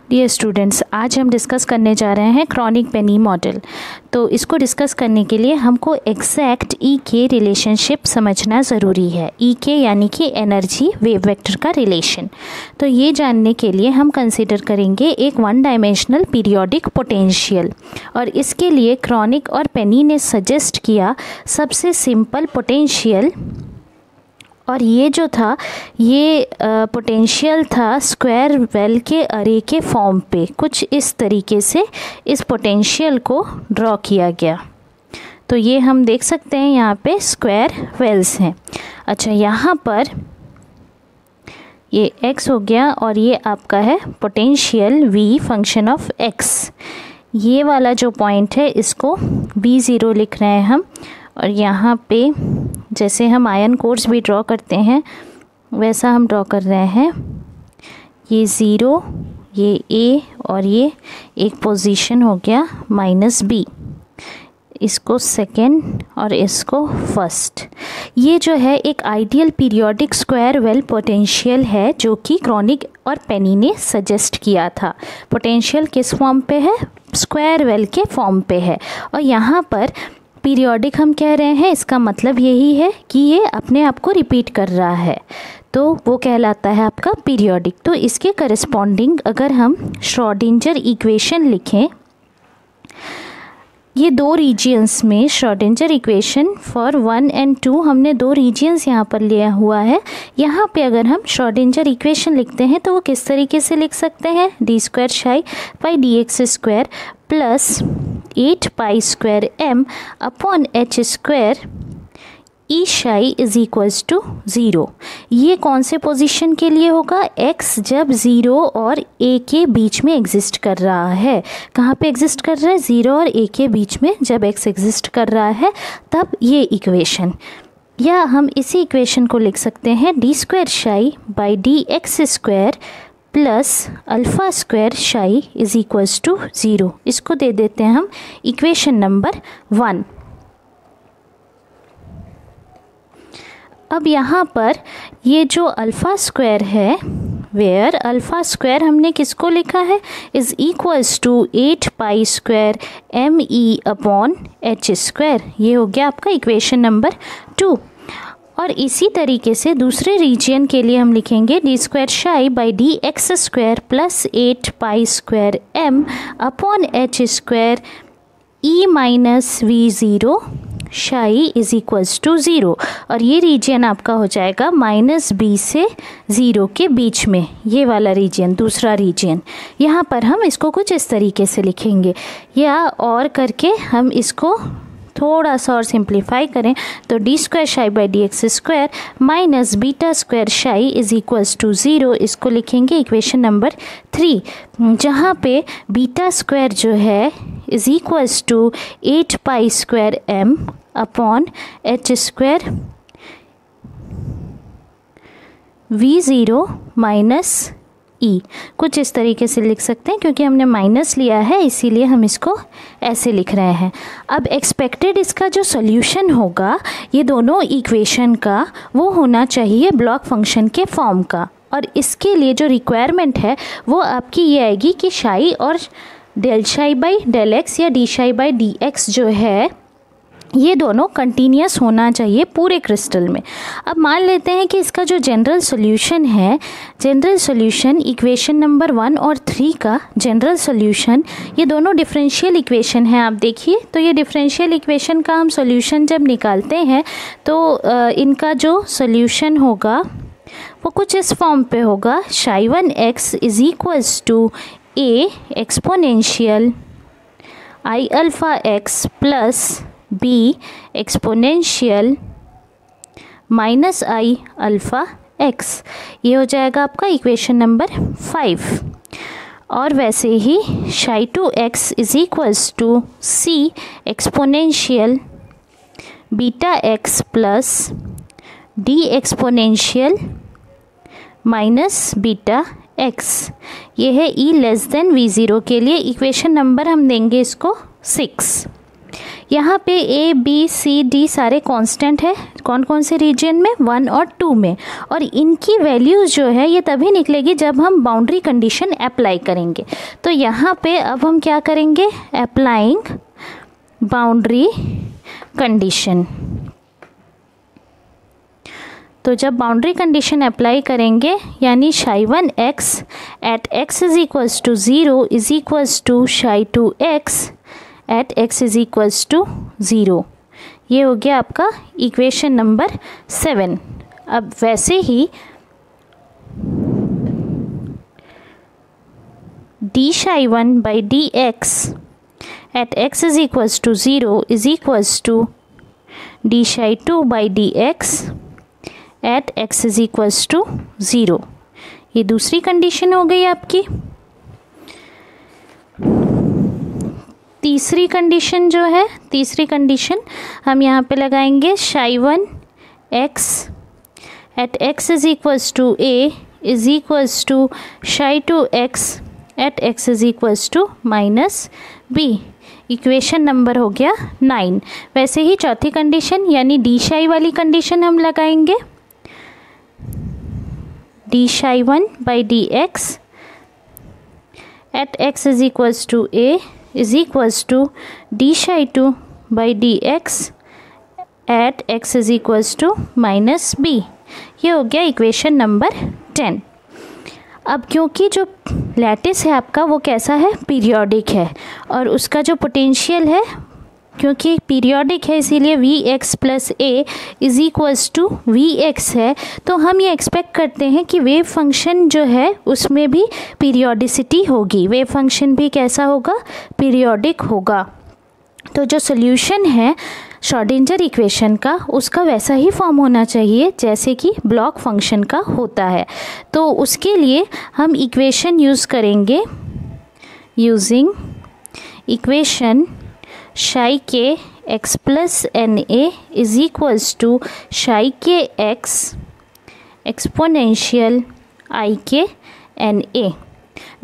Dear students, आज हम discuss करने जा रहे हैं क्रॉनिक पेनी मॉडल। तो इसको डिस्कस करने के लिए हमको एग्जैक्ट ई के रिलेशनशिप समझना ज़रूरी है। ई के यानी कि एनर्जी वेव वेक्टर का रिलेशन। तो ये जानने के लिए हम कंसिडर करेंगे एक वन डायमेंशनल पीरियोडिक पोटेंशियल, और इसके लिए क्रॉनिक और पेनी ने सजेस्ट किया सबसे सिंपल पोटेंशियल, और ये जो था ये पोटेंशियल था स्क्वायर वेल के अरे के फॉर्म पे। कुछ इस तरीके से इस पोटेंशियल को ड्रॉ किया गया। तो ये हम देख सकते हैं यहाँ पे स्क्वायर वेल्स हैं। अच्छा, यहाँ पर ये x हो गया और ये आपका है potential v function of x। ये वाला जो पॉइंट है इसको B0 लिख रहे हैं हम, और यहाँ पे जैसे हम आयन कोर्स भी ड्रॉ करते हैं वैसा हम ड्रॉ कर रहे हैं। ये 0, ये A और ये एक पोजीशन हो गया -B, इसको सेकेंड और इसको फर्स्ट। ये जो है एक ideal periodic square well potential है जो कि क्रॉनिक और पेनी ने सजेस्ट किया था। पोटेंशियल किस फॉर्म पे है? स्क्वायर वेल के फॉर्म पे है। और यहाँ पर पीरियोडिक हम कह रहे हैं, इसका मतलब यही है कि ये अपने आप को रिपीट कर रहा है, तो वो कहलाता है आपका पीरियोडिक। तो इसके करस्पॉन्डिंग अगर हम श्रोडिंजर इक्वेशन लिखें, ये दो रीजियंस में श्रोडिंजर इक्वेशन फॉर 1 और 2 हमने दो रीजियंस यहाँ पर लिया हुआ है। यहाँ पे अगर हम श्रोडिंजर इक्वेशन लिखते हैं तो वो किस तरीके से लिख सकते हैं? d² psi by dx² plus 8 pi square m upon h square E psi is equals to 0। ये कौन से पोजीशन के लिए होगा? x जब 0 और a के बीच में एग्जिस्ट कर रहा है। कहाँ पे एग्जिस्ट कर रहा है? 0 और a के बीच में जब x एग्जिस्ट कर रहा है तब ये इक्वेशन, या हम इसी इक्वेशन को लिख सकते हैं d² शाई by dx² plus alpha square शाई इज इक्वल्स टू 0। इसको दे देते हैं हम इक्वेशन नंबर 1। अब यहाँ पर ये जो अल्फ़ा स्क्वायर है, वेयर अल्फ़ा स्क्वायर हमने किसको लिखा है? Is equals to 8 pi square ME upon h square. ये हो गया आपका इक्वेशन नंबर 2। और इसी तरीके से दूसरे रीजन के लिए हम लिखेंगे d² शाई by dx² plus 8 pi square m upon h square E minus V0 शाई इज इक्वल्स टू 0। और ये रीजन आपका हो जाएगा -B से 0 के बीच में, ये वाला रीजन दूसरा रीजन। यहाँ पर हम इसको कुछ इस तरीके से लिखेंगे, या और करके हम इसको थोड़ा सा और सिंप्लीफाई करें तो d² शाई बाई dx² माइनस β² शाई इज इक्वल्स टू 0। इसको लिखेंगे इक्वेशन नंबर 3, जहाँ पे β² जो है is equals to 8 pi square m upon h square V0 minus E. कुछ इस तरीके से लिख सकते हैं, क्योंकि हमने माइनस लिया है इसीलिए हम इसको ऐसे लिख रहे हैं। अब एक्सपेक्टेड इसका जो सॉल्यूशन होगा ये दोनों इक्वेशन का, वो होना चाहिए ब्लॉक फंक्शन के फॉर्म का। और इसके लिए जो रिक्वायरमेंट है वो आपकी ये आएगी कि शाई और डेल शाई बाई डेल एक्स या डी शाई बाई डी एक्स जो है ये दोनों कंटिन्यूस होना चाहिए पूरे क्रिस्टल में। अब मान लेते हैं कि इसका जो जनरल सॉल्यूशन है, जनरल सॉल्यूशन इक्वेशन नंबर 1 और 3 का जनरल सॉल्यूशन, ये दोनों डिफरेंशियल इक्वेशन है। आप देखिए, तो ये डिफरेंशियल इक्वेशन का हम सॉल्यूशन जब निकालते हैं तो इनका जो सॉल्यूशन होगा वो कुछ इस फॉर्म पे होगा। ψ1x is equals to a exponential i alpha x plus b exponential minus i alpha x। ये हो जाएगा आपका इक्वेशन नंबर 5। और वैसे ही ψ2x is equals to c exponential beta x plus d exponential minus beta x। ये है e less than V0 के लिए इक्वेशन नंबर हम देंगे इसको 6। यहाँ पे A, B, C, D सारे कांस्टेंट है। कौन कौन से रीजन में? 1 और 2 में। और इनकी वैल्यूज़ जो है ये तभी निकलेगी जब हम बाउंड्री कंडीशन अप्लाई करेंगे। तो यहाँ पे अब हम क्या करेंगे? Applying boundary condition. तो जब बाउंड्री कंडीशन अप्लाई करेंगे यानी psi1 x at x is equals to 0 is equals to psi2 x at x is equals to 0। ये हो गया आपका इक्वेशन नंबर 7। अब वैसे ही d psi1 by dx at x is equals to 0 is equals to d psi2 by dx at x is equals to 0। ये दूसरी condition हो गई आपकी। तीसरी कंडीशन जो है, तीसरी कंडीशन हम यहाँ पे लगाएंगे psi1 x at x is equals to a is equals to psi2 x at x is equals to minus b। Equation number हो गया 9। वैसे ही चौथी कंडीशन यानी d psi वाली कंडीशन हम लगाएंगे d psi1 by dx at x is equals to a is equals to d psi2 by dx at x is equals to minus b। ये हो गया इक्वेशन नंबर 10। अब क्योंकि जो लैटिस है आपका वो कैसा है? पीरियोडिक है। और उसका जो पोटेंशियल है क्योंकि पीरियोडिक है इसीलिए v x plus a is equals to v x है। तो हम ये एक्सपेक्ट करते हैं कि वेव फंक्शन जो है उसमें भी पीरियोडिसिटी होगी। वेव फंक्शन भी कैसा होगा? पीरियोडिक होगा। तो जो सोल्यूशन है श्रोडिंगर इक्वेशन का उसका वैसा ही फॉर्म होना चाहिए जैसे कि ब्लॉक फंक्शन का होता है। तो उसके लिए हम इक्वेशन यूज़ करेंगे using equation psi k x plus n a is equals to psi k x exponential i k n a.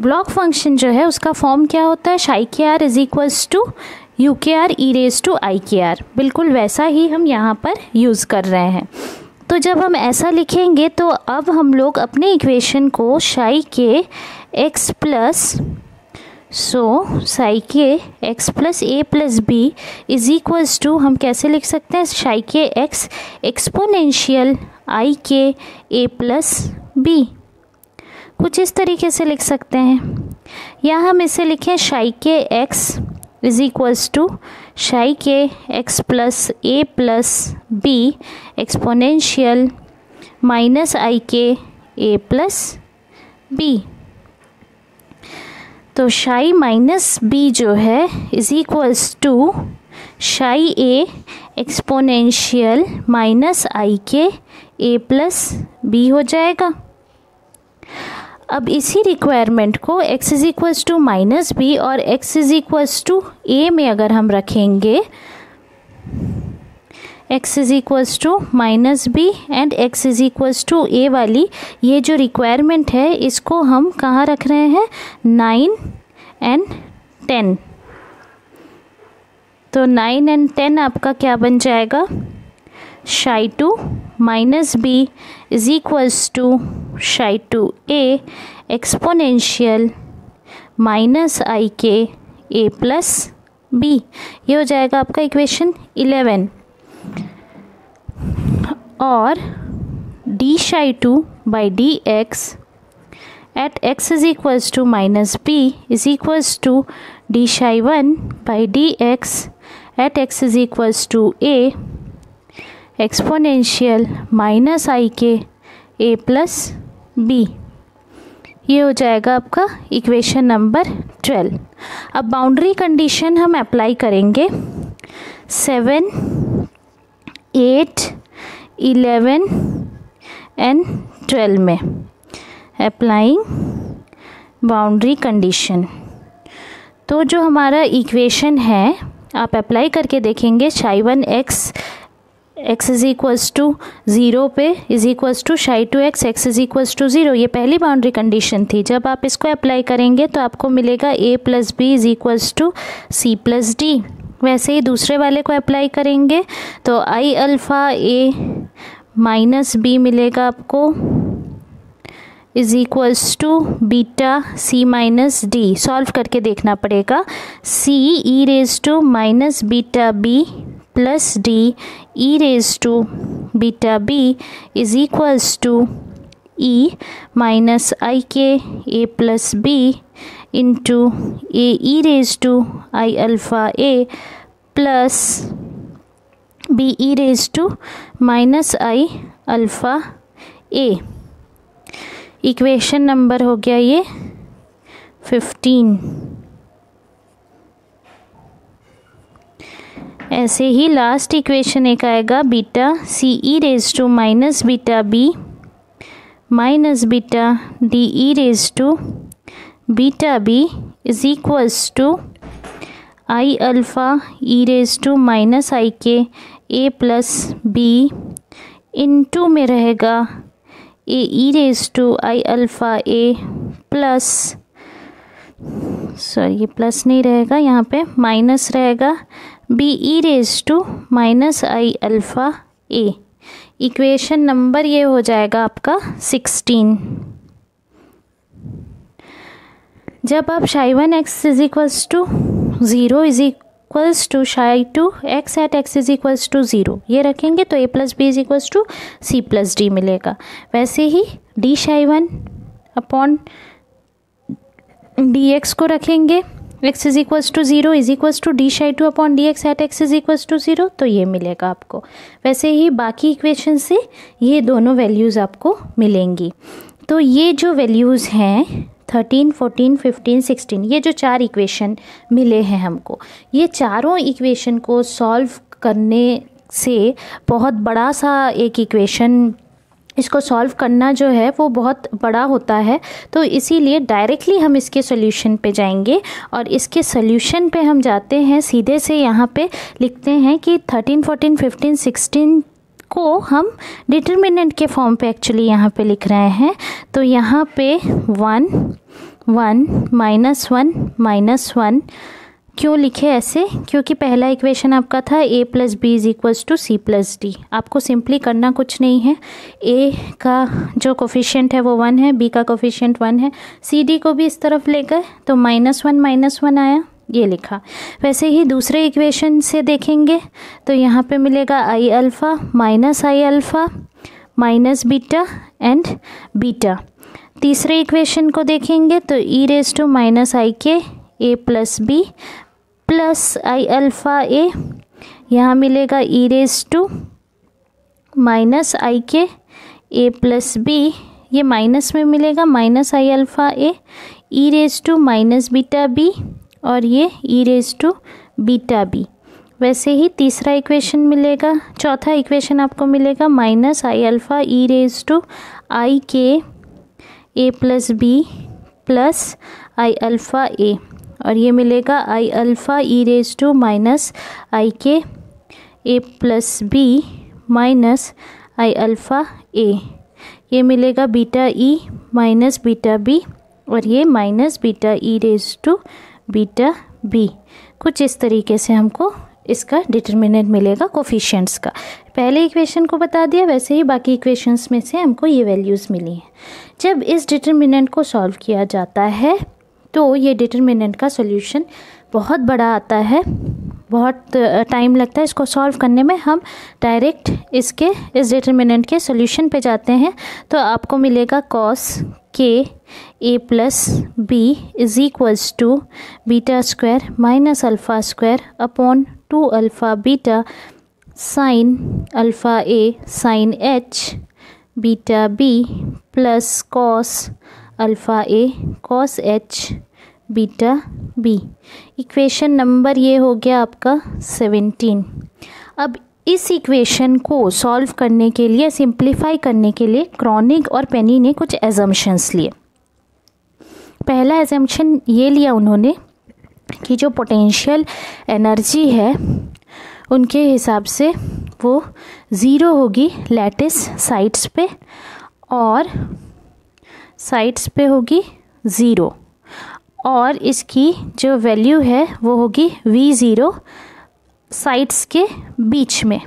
Bloch function जो है उसका फॉर्म क्या होता है? psi k r is equals to u k r e raise to I k r. बिल्कुल वैसा ही हम यहाँ पर यूज़ कर रहे हैं। तो जब हम ऐसा लिखेंगे तो अब हम लोग अपने इक्वेशन को psi k x plus psi k x plus a plus b is equals to हम कैसे लिख सकते हैं? psi k x exponential i k a plus b। कुछ इस तरीके से लिख सकते हैं या हम इसे लिखें psi k x is equals to psi k x plus a plus b exponential minus i k a plus b। तो psi माइनस b जो है is equals to psi a exponential minus i k a plus b हो जाएगा। अब इसी requirement को x is equals to minus b और x is equals to a में अगर हम रखेंगे x is equals to minus b and x is equals to a वाली ये जो रिक्वायरमेंट है इसको हम कहाँ रख रहे हैं? 9 एंड 10। तो 9 एंड 10 आपका क्या बन जाएगा? psi2 minus b is equals to psi2 a exponential minus i k a plus b। ये हो जाएगा आपका इक्वेशन 11। और d psi2 by d x at x is equals to minus b is equals to d psi1 by d x at x is equals to a exponential minus i k a plus b। ये हो जाएगा आपका equation number 12। अब boundary condition हम apply करेंगे 7, 8, 11 and 12 में। Applying boundary condition. तो जो हमारा इक्वेशन है आप अप्लाई करके देखेंगे psi1 x is equals to 0 पे is equals to psi2 x is equals to 0। ये पहली बाउंड्री कंडीशन थी। जब आप इसको अप्लाई करेंगे तो आपको मिलेगा a plus B is equals to c plus D. वैसे ही दूसरे वाले को अप्लाई करेंगे तो I alpha A minus B मिलेगा आपको is equals to beta C minus D. Solve करके देखना पड़ेगा। C E raise to minus beta B plus D E raise to beta B is equals to E minus I K A plus B into A E raise to I alpha A plus b E raise to minus I alpha A. Equation number हो गया ये 15। ऐसे ही last equation एक आएगा beta C E raise to minus beta B minus beta D E raise to beta B is equals to I alpha E raise to minus I K A plus B into में रहेगा A E raise to I alpha A plus, sorry ये plus नहीं रहेगा, यहाँ पे minus रहेगा, B E raise to minus I alpha A. Equation number ये हो जाएगा आपका 16। जब आप psi 1 X is equals to 0 is equals to psi 2 X at x is equals to 0 ये रखेंगे तो A plus B is equals to C plus D मिलेगा। वैसे ही डी शाई 1 अपॉन डी एक्स को रखेंगे x is equals to 0 is equals to d psi 2 upon d x at x is equals to 0 तो ये मिलेगा आपको। वैसे ही बाकी इक्वेशन से ये दोनों वैल्यूज़ आपको मिलेंगी। तो ये जो वैल्यूज़ हैं 13, 14, 15, 16 ये जो 4 इक्वेशन मिले हैं हमको, ये चारों इक्वेशन को सॉल्व करने से बहुत बड़ा सा एक इक्वेशन, इसको सॉल्व करना जो है वो बहुत बड़ा होता है। तो इसीलिए डायरेक्टली हम इसके सॉल्यूशन पे जाएंगे और इसके सॉल्यूशन पे हम जाते हैं सीधे से यहाँ पे लिखते हैं कि 13, 14, 15, 16 को हम डिटर्मिनेंट के फॉर्म पे एक्चुअली यहाँ पे लिख रहे हैं। तो यहाँ पे 1, 1, -1, -1 क्यों लिखे ऐसे? क्योंकि पहला इक्वेशन आपका था a plus B is equals to C plus d. आपको सिंपली करना कुछ नहीं है, a का जो कोफिशिएंट है वो 1 है, b का कोफिशिएंट 1 है, सी डी को भी इस तरफ ले गए तो -1 आया, ये लिखा। वैसे ही दूसरे इक्वेशन से देखेंगे तो यहाँ पे मिलेगा I alpha minus I alpha minus beta and beta. तीसरे इक्वेशन को देखेंगे तो E raise to minus I K A plus B plus I alpha A, यहाँ मिलेगा E raise to minus I K A plus B, ये minus में मिलेगा minus I alpha A E raise to minus beta B और ये E raise to beta B. वैसे ही तीसरा इक्वेशन मिलेगा, चौथा इक्वेशन आपको मिलेगा minus I alpha E raise to I K A plus B plus I alpha A और ये मिलेगा I alpha E raise to minus I K A plus B minus I alpha A, ये मिलेगा beta E minus beta B और ये minus beta E raise to beta B. कुछ इस तरीके से हमको इसका डिटर्मिनेंट मिलेगा कोफिशिएंट्स का। पहले इक्वेशन को बता दिया, वैसे ही बाकी इक्वेशंस में से हमको ये वैल्यूज़ मिली हैं। जब इस डिटर्मिनेंट को सॉल्व किया जाता है तो ये डिटर्मिनेंट का सॉल्यूशन बहुत बड़ा आता है, बहुत टाइम लगता है इसको सॉल्व करने में। हम डायरेक्ट इसके इस डिटर्मिनेंट के सॉल्यूशन पे जाते हैं तो आपको मिलेगा cos K A plus B is equals to beta square minus alpha square upon 2 alpha beta sine alpha A sine H beta B plus cos alpha A cos H beta B. Equation number ये हो गया आपका 17। अब इस equation को solve करने के लिए, सिंप्लीफाई करने के लिए क्रॉनिक और पेनी ने कुछ एजम्पशंस लिए। पहला एजम्पशन ये लिया उन्होंने कि जो पोटेंशियल एनर्जी है उनके हिसाब से वो 0 होगी लैटिस साइड्स पे और साइड्स पे होगी 0 और इसकी जो वैल्यू है वो होगी V0 साइड्स के बीच में।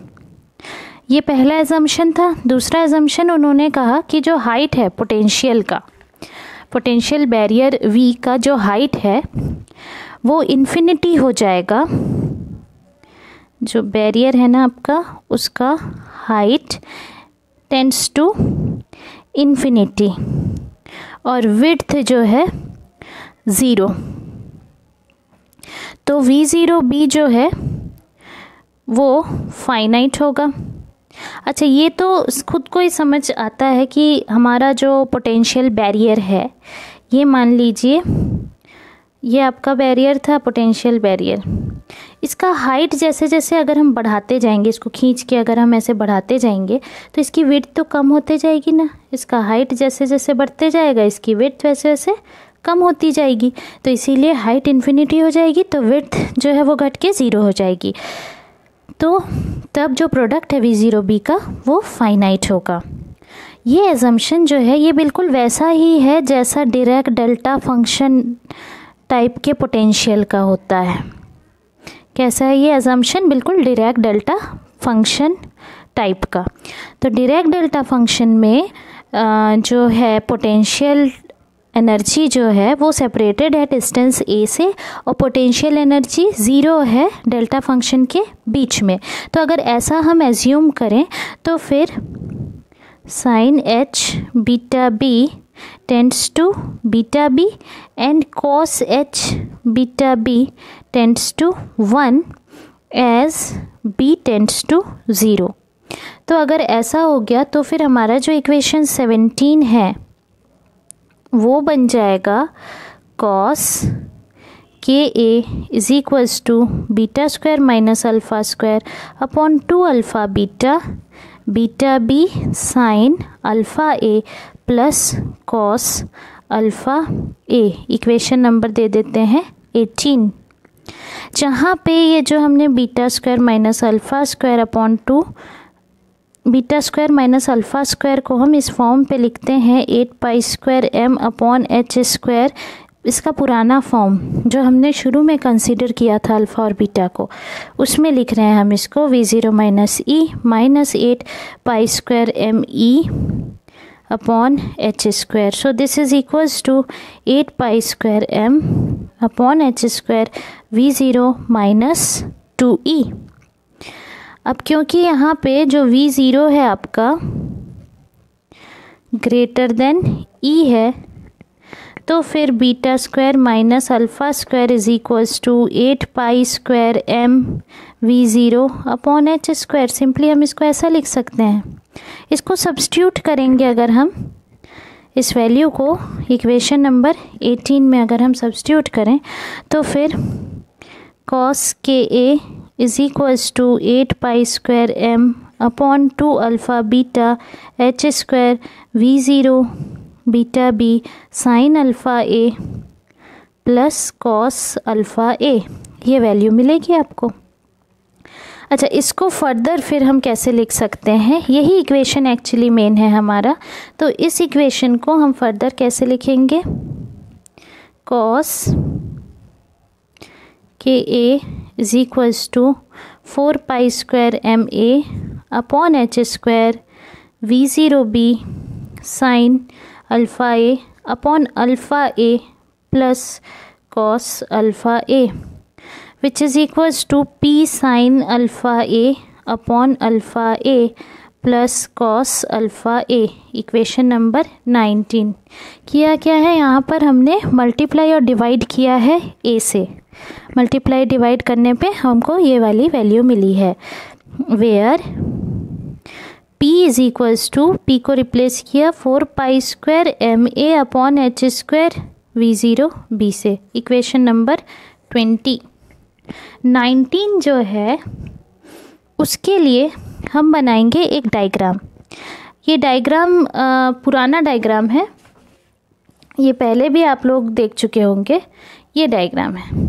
ये पहला एजम्पशन था। दूसरा एजम्पशन उन्होंने कहा कि जो हाइट है पोटेंशियल का, पोटेंशियल बैरियर V का जो हाइट है वो इन्फिनिटी हो जाएगा। जो बैरियर है ना आपका, उसका हाइट टेंड्स टू इन्फिनिटी और विड्थ जो है 0। तो V0B जो है वो फाइनाइट होगा। अच्छा, ये तो खुद को ही समझ आता है कि हमारा जो पोटेंशियल बैरियर है, ये मान लीजिए ये आपका बैरियर था, पोटेंशियल बैरियर। इसका हाइट जैसे जैसे अगर हम बढ़ाते जाएंगे, इसको खींच के अगर हम ऐसे बढ़ाते जाएंगे तो इसकी विड्थ तो कम होते जाएगी ना। इसका हाइट जैसे जैसे बढ़ते जाएगा, इसकी विड्थ वैसे वैसे कम होती जाएगी। तो इसीलिए हाइट इन्फिनिटी हो जाएगी तो विड्थ जो है वो घट के 0 हो जाएगी। तो तब जो प्रोडक्ट है V0B का वो फाइनाइट होगा। ये एजम्पशन जो है ये बिल्कुल वैसा ही है जैसा डायरेक्ट डेल्टा फंक्शन टाइप के पोटेंशियल का होता है। कैसा है ये एजम्पशन? बिल्कुल डायरेक्ट डेल्टा फंक्शन टाइप का। तो डायरेक्ट डेल्टा फंक्शन में जो है पोटेंशियल एनर्जी जो है वो सेपरेटेड है डिस्टेंस a से, और पोटेंशियल एनर्जी 0 है डेल्टा फंक्शन के बीच में। तो अगर ऐसा हम एज्यूम करें तो फिर sine h beta b tends to beta b and cos h beta b tends to 1 as b tends to 0। तो अगर ऐसा हो गया तो फिर हमारा जो इक्वेशन 17 है वो बन जाएगा cos K A is equals to beta square minus alpha square upon 2 alpha beta beta B sine alpha A plus cos alpha A. Equation number दे देते हैं 18, जहाँ पे ये जो हमने beta square minus alpha square upon 2, beta square minus alpha square को हम इस फॉर्म पे लिखते हैं 8 pi square m upon h square. इसका पुराना फॉर्म जो हमने शुरू में कंसीडर किया था अल्फ़ा और बीटा को, उसमें लिख रहे हैं हम इसको V0 minus e minus 8 pi square m e upon h square. So this is equals to 8 pi square m upon h square V0 minus 2e। अब क्योंकि यहाँ पे जो V0 है आपका ग्रेटर देन E है, तो फिर beta square minus alpha square is equals to 8 pi square m V0 upon h square. Simply हम इसको ऐसा लिख सकते हैं। इसको सब्स्टिट्यूट करेंगे अगर हम इस वैल्यू को इक्वेशन नंबर 18 में अगर हम सब्स्टिट्यूट करें तो फिर cos K A is equals to 8 pi square m upon 2 alpha beta h square V0 beta b sine alpha a plus cos alpha a। ये वैल्यू मिलेगी आपको। अच्छा, इसको फर्दर फिर हम कैसे लिख सकते हैं? यही इक्वेशन एक्चुअली मेन है हमारा। तो इस इक्वेशन को हम फर्दर कैसे लिखेंगे? Cos K A is equals to 4 pi square m a upon h square V0 b sine alpha a upon alpha a plus cos alpha a which is equals to p sine alpha a upon alpha a plus cos alpha a। Equation number 19। किया क्या है यहाँ पर? हमने multiply और divide किया है a से। मल्टीप्लाई डिवाइड करने पे हमको ये वाली वैल्यू मिली है, where p is equals to, p को रिप्लेस किया 4 pi square m a upon h square V0 b से। Equation number 20। 19 जो है उसके लिए हम बनाएंगे एक डायग्राम। ये डायग्राम पुराना डायग्राम है, ये पहले भी आप लोग देख चुके होंगे। ये डायग्राम है।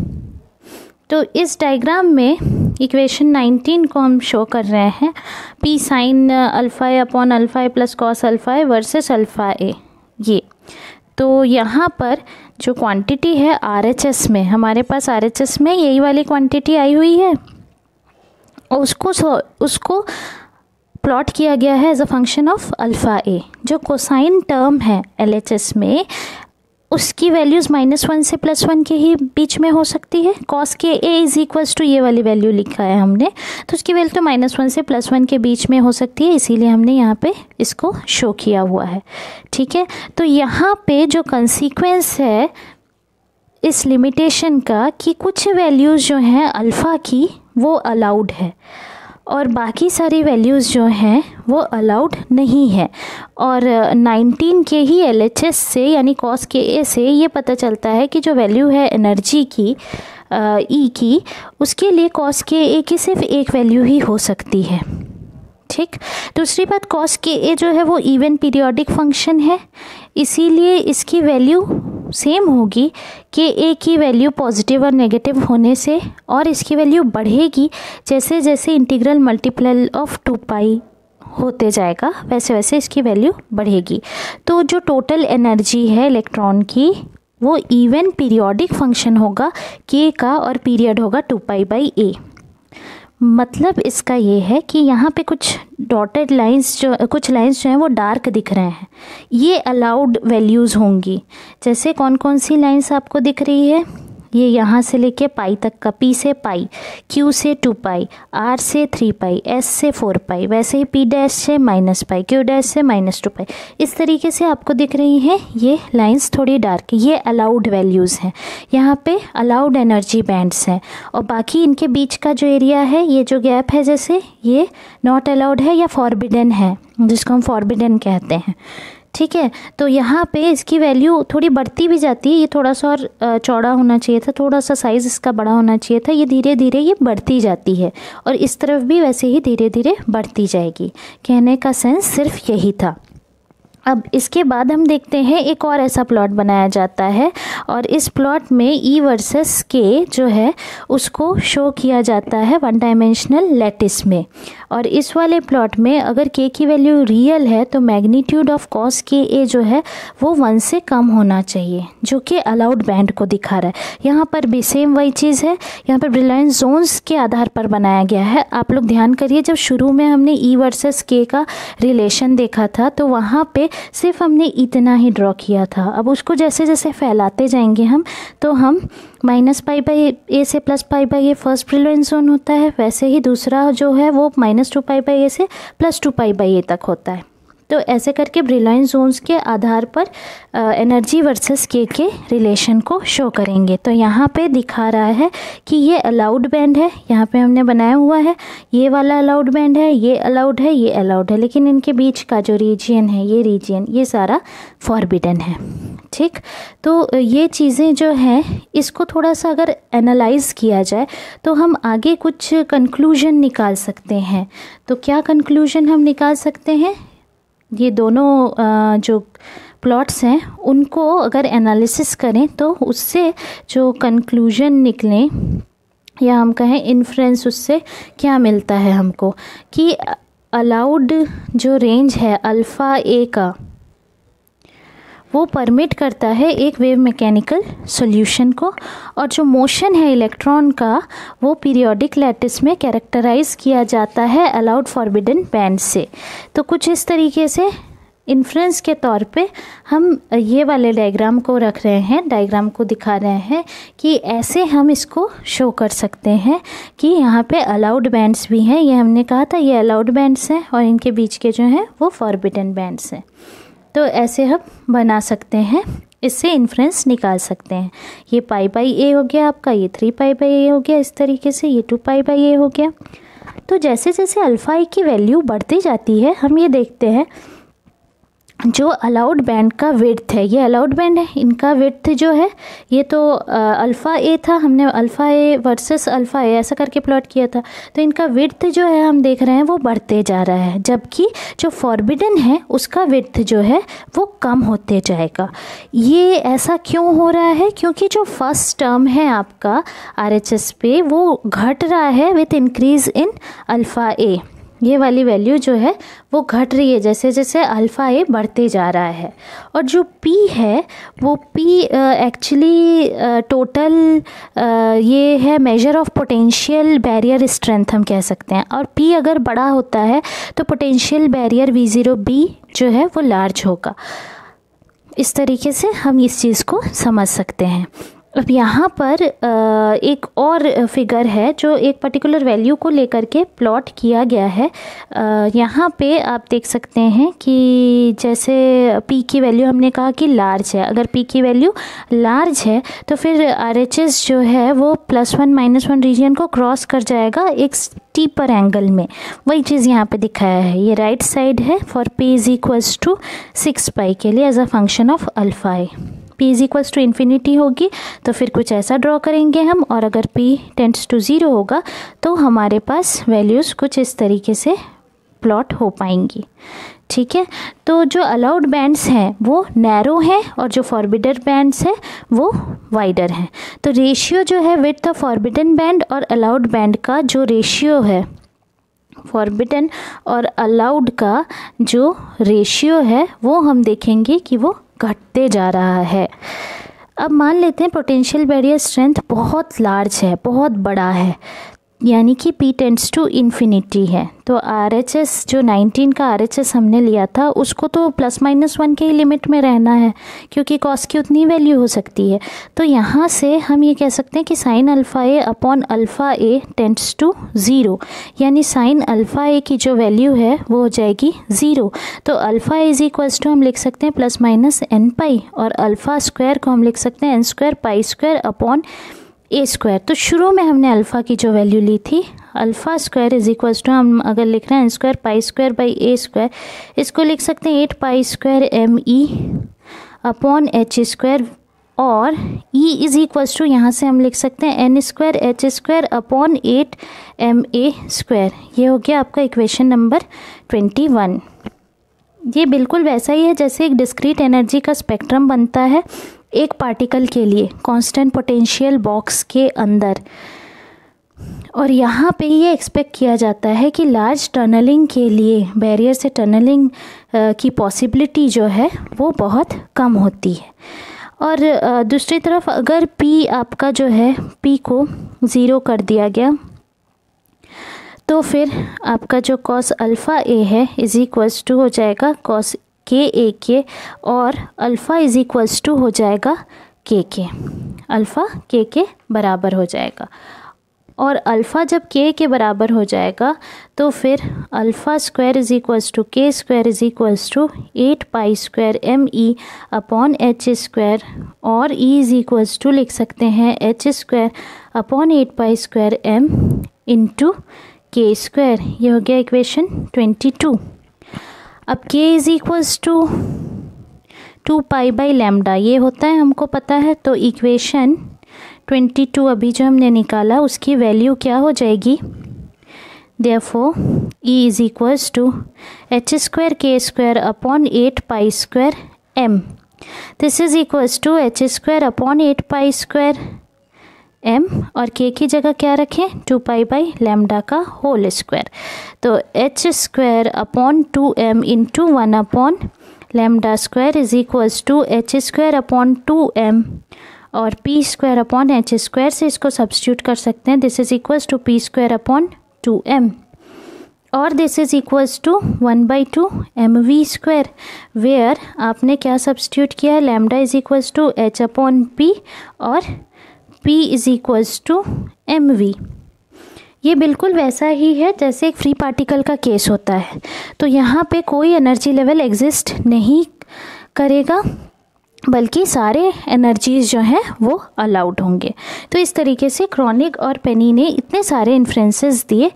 तो इस डायग्राम में इक्वेशन 19 को हम शो कर रहे हैं p sine alpha a upon alpha A plus cos alpha A versus alpha A. ये तो यहाँ पर जो क्वांटिटी है RHS में, हमारे पास RHS में यही वाली क्वांटिटी आई हुई है। और उसको प्लॉट किया गया है as a function of alpha a. जो कोसाइन टर्म है LHS में उसकी वैल्यूज़ -1 से +1 के ही बीच में हो सकती है। Cos K A is equals to ये वाली वैल्यू लिखा है हमने, तो उसकी वैल्यू तो -1 से +1 के बीच में हो सकती है, इसीलिए हमने यहाँ पे इसको शो किया हुआ है। ठीक है, तो यहाँ पे जो कंसीक्वेंस है इस लिमिटेशन का कि कुछ वैल्यूज़ जो हैं अल्फ़ा की वो अलाउड है और बाकी सारी वैल्यूज़ जो हैं वो अलाउड नहीं है। और 19 के ही LHS से यानी कॉस के ए से ये पता चलता है कि जो वैल्यू है एनर्जी की ई की, उसके लिए कॉस के ए की सिर्फ एक वैल्यू ही हो सकती है। ठीक, दूसरी बात, कॉस के ए जो है वो इवन पीरियोडिक फंक्शन है, इसीलिए इसकी वैल्यू सेम होगी कि ए की वैल्यू पॉजिटिव और नेगेटिव होने से, और इसकी वैल्यू बढ़ेगी जैसे जैसे इंटीग्रल मल्टीपल ऑफ 2π होते जाएगा, वैसे वैसे इसकी वैल्यू बढ़ेगी। तो जो टोटल एनर्जी है इलेक्ट्रॉन की वो इवन पीरियोडिक फंक्शन होगा के का, और पीरियड होगा 2π/a। मतलब इसका ये है कि यहाँ पे कुछ डॉटेड लाइंस कुछ लाइंस जो हैं वो डार्क दिख रहे हैं, ये अलाउड वैल्यूज़ होंगी। जैसे कौन कौन सी लाइंस आपको दिख रही है, ये यहाँ से लेके पाई तक का, P से पाई, Q से 2π, R से 3π, S से 4π, वैसे ही P' से -π, Q' से -2π, इस तरीके से आपको दिख रही हैं ये लाइंस थोड़ी डार्क। ये अलाउड वैल्यूज़ हैं, यहाँ पे अलाउड एनर्जी बैंड्स हैं, और बाकी इनके बीच का जो एरिया है, ये जो गैप है जैसे, ये नॉट अलाउड है या फॉरबिडन है, जिसको हम फॉरबिडन कहते हैं। ठीक है, तो यहाँ पे इसकी वैल्यू थोड़ी बढ़ती भी जाती है, ये थोड़ा सा और चौड़ा होना चाहिए था, थोड़ा सा साइज़ इसका बड़ा होना चाहिए था, ये धीरे धीरे ये बढ़ती जाती है, और इस तरफ भी वैसे ही धीरे धीरे बढ़ती जाएगी। कहने का सेंस सिर्फ यही था। अब इसके बाद हम देखते हैं एक और ऐसा प्लॉट बनाया जाता है, और इस प्लॉट में E वर्सेस K जो है उसको शो किया जाता है 1 डायमेंशनल लैटिस में। और इस वाले प्लॉट में अगर K की वैल्यू रियल है तो मैग्नीट्यूड ऑफ कॉस के ए जो है वो 1 से कम होना चाहिए, जो कि अलाउड बैंड को दिखा रहा है। यहाँ पर भी सेम वही चीज़ है, यहाँ पर ब्रिलियंस जोन्स के आधार पर बनाया गया है। आप लोग ध्यान करिए, जब शुरू में हमने E वर्सेस K का रिलेशन देखा था तो वहाँ पे सिर्फ हमने इतना ही ड्रॉ किया था। अब उसको जैसे जैसे फैलाते जाएंगे हम, तो हम -π/a से +π/a फर्स्ट ब्रिलियंस जोन होता है, वैसे ही दूसरा जो है वो -2π/a से +2π/a तक होता है। तो ऐसे करके ब्रिलियंस जोन्स के आधार पर एनर्जी वर्सेस के रिलेशन को शो करेंगे। तो यहाँ पे दिखा रहा है कि ये अलाउड बैंड है, यहाँ पे हमने बनाया हुआ है, ये वाला अलाउड बैंड है, ये अलाउड है, ये अलाउड है, लेकिन इनके बीच का जो रीजियन है, ये रीजियन, ये सारा फॉरबिडन है। ठीक, तो ये चीज़ें जो हैं इसको थोड़ा सा अगर एनालाइज किया जाए तो हम आगे कुछ कंक्लूजन निकाल सकते हैं। तो क्या कंक्लूजन हम निकाल सकते हैं, ये दोनों जो प्लॉट्स हैं उनको अगर एनालिसिस करें तो उससे जो कंक्लूजन निकलें, या हम कहें इन्फ्रेंस, उससे क्या मिलता है हमको कि अलाउड जो रेंज है अल्फ़ा ए का वो परमिट करता है एक वेव मैकेनिकल सॉल्यूशन को, और जो मोशन है इलेक्ट्रॉन का वो पीरियोडिक लैटिस में कैरेक्टराइज किया जाता है अलाउड फॉरबिडन बैंड से। तो कुछ इस तरीके से इन्फ्रेंस के तौर पे हम ये वाले डायग्राम को रख रहे हैं, डायग्राम को दिखा रहे हैं कि ऐसे हम इसको शो कर सकते हैं कि यहाँ पे अलाउड बैंड्स भी हैं। ये हमने कहा था ये अलाउड बैंड्स हैं और इनके बीच के जो हैं वो फॉरबिडन बैंड्स हैं। तो ऐसे हम बना सकते हैं, इससे इन्फ्रेंस निकाल सकते हैं। ये π/a हो गया आपका, ये 3π/a हो गया, इस तरीके से ये 2π/a हो गया। तो जैसे जैसे अल्फ़ा ए की वैल्यू बढ़ती जाती है, हम ये देखते हैं जो अलाउड बैंड का विड्थ है, ये अलाउड बैंड है, इनका विड्थ जो है ये तो अल्फ़ा ए था, हमने अल्फ़ा ए वर्सेस अल्फ़ा ए ऐसा करके प्लॉट किया था, तो इनका विड्थ जो है हम देख रहे हैं वो बढ़ते जा रहा है, जबकि जो फॉरबिडन है उसका विड्थ जो है वो कम होते जाएगा। ये ऐसा क्यों हो रहा है, क्योंकि जो फर्स्ट टर्म है आपका RHS पे वो घट रहा है with increase in alpha A. ये वाली वैल्यू जो है वो घट रही है जैसे जैसे अल्फ़ा ए बढ़ते जा रहा है। और जो पी है वो पी एक्चुअली टोटल ये है measure of potential barrier strength हम कह सकते हैं। और पी अगर बड़ा होता है तो पोटेंशियल बैरियर V0B जो है वो लार्ज होगा। इस तरीके से हम इस चीज़ को समझ सकते हैं। अब यहाँ पर एक और फिगर है जो एक पर्टिकुलर वैल्यू को लेकर के प्लॉट किया गया है। यहाँ पे आप देख सकते हैं कि जैसे P की वैल्यू हमने कहा कि लार्ज है। अगर P की वैल्यू लार्ज है तो फिर RHS जो है वो +1 -1 रीजन को क्रॉस कर जाएगा एक स्टीपर एंगल में। वही चीज़ यहाँ पे दिखाया है। ये राइट साइड है फॉर P = 6 पाई के लिए as a function of alpha a. P = infinity होगी तो फिर कुछ ऐसा ड्रॉ करेंगे हम, और अगर P टेंड्स टू 0 होगा तो हमारे पास वैल्यूज़ कुछ इस तरीके से प्लॉट हो पाएंगी। ठीक है, तो जो अलाउड बैंड्स हैं वो नैरो हैं और जो फॉरबिडन बैंड्स हैं वो वाइडर हैं। तो रेशियो जो है विथ द फॉरबिडन बैंड और अलाउड बैंड का जो रेशियो है, फॉरबिडन और अलाउड का जो रेशियो है वो हम देखेंगे कि वो घटते जा रहा है। अब मान लेते हैं पोटेंशियल बैरियर स्ट्रेंथ बहुत लार्ज है, बहुत बड़ा है, यानी कि P टेंड्स टू इन्फिनिटी है। तो RHS जो 19 का RHS हमने लिया था उसको तो +-1 के ही लिमिट में रहना है क्योंकि कॉस की उतनी वैल्यू हो सकती है। तो यहाँ से हम ये कह सकते हैं कि sin alpha a upon alpha a tends to 0, यानी sin अल्फ़ा ए की जो वैल्यू है वो हो जाएगी 0। तो अल्फ़ा ए = हम लिख सकते हैं +-n पाई, और अल्फ़ा स्क्वायर को हम लिख सकते हैं n² π² अपॉन a²। तो शुरू में हमने अल्फ़ा की जो वैल्यू ली थी अल्फ़ा स्क्वायर = हम अगर लिख रहे हैं n² π² a², इसको लिख सकते हैं 8 π² me अपॉन h², और E यहाँ से हम लिख सकते हैं n² h² अपॉन 8 ma²। ये हो गया आपका इक्वेशन नंबर 21। ये बिल्कुल वैसा ही है जैसे एक डिस्क्रीट एनर्जी का स्पेक्ट्रम बनता है एक पार्टिकल के लिए कांस्टेंट पोटेंशियल बॉक्स के अंदर, और यहाँ पे ये एक्सपेक्ट किया जाता है कि लार्ज टनलिंग के लिए बैरियर से टनलिंग की पॉसिबिलिटी जो है वो बहुत कम होती है। और दूसरी तरफ अगर P आपका जो है P को 0 कर दिया गया तो फिर आपका जो कॉस अल्फ़ा ए है = हो जाएगा कॉस k और अल्फ़ा = हो जाएगा k, अल्फ़ा k के बराबर हो जाएगा। और अल्फ़ा जब k के बराबर हो जाएगा तो फिर alpha square = k² = 8 π² me upon h², और E लिख सकते हैं h² upon 8 π² m into k²। ये हो गया इक्वेशन 22। अब k = 2 π/λ ये होता है हमको पता है। तो इक्वेशन 22 अभी जो हमने निकाला उसकी वैल्यू क्या हो जाएगी, therefore E = h² k² upon 8 π² m, this is equals to h² upon 8 π² m, और k की जगह क्या रखें 2 π/λ का होल स्क्वायर। तो h² upon 2m into 1 upon λ² is equals to h² upon 2m, और p² अपॉन h² से इसको सब्स्टिट्यूट कर सकते हैं। This is equals to p² upon 2m, और this is equals to 1/2 mv², where आपने क्या सब्स्टिट्यूट किया है, lambda is equals to h upon p और p is equals to mv। ये बिल्कुल वैसा ही है जैसे एक फ्री पार्टिकल का केस होता है। तो यहाँ पे कोई एनर्जी लेवल एग्जिस्ट नहीं करेगा बल्कि सारे एनर्जीज जो हैं वो अलाउड होंगे। तो इस तरीके से क्रॉनिक और पेनी ने इतने सारे इन्फ्रेंसेस दिए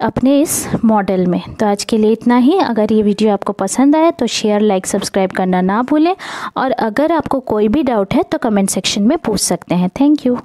अपने इस मॉडल में। तो आज के लिए इतना ही। अगर ये वीडियो आपको पसंद आया तो शेयर लाइक सब्सक्राइब करना ना भूलें, और अगर आपको कोई भी डाउट है तो कमेंट सेक्शन में पूछ सकते हैं। Thank you.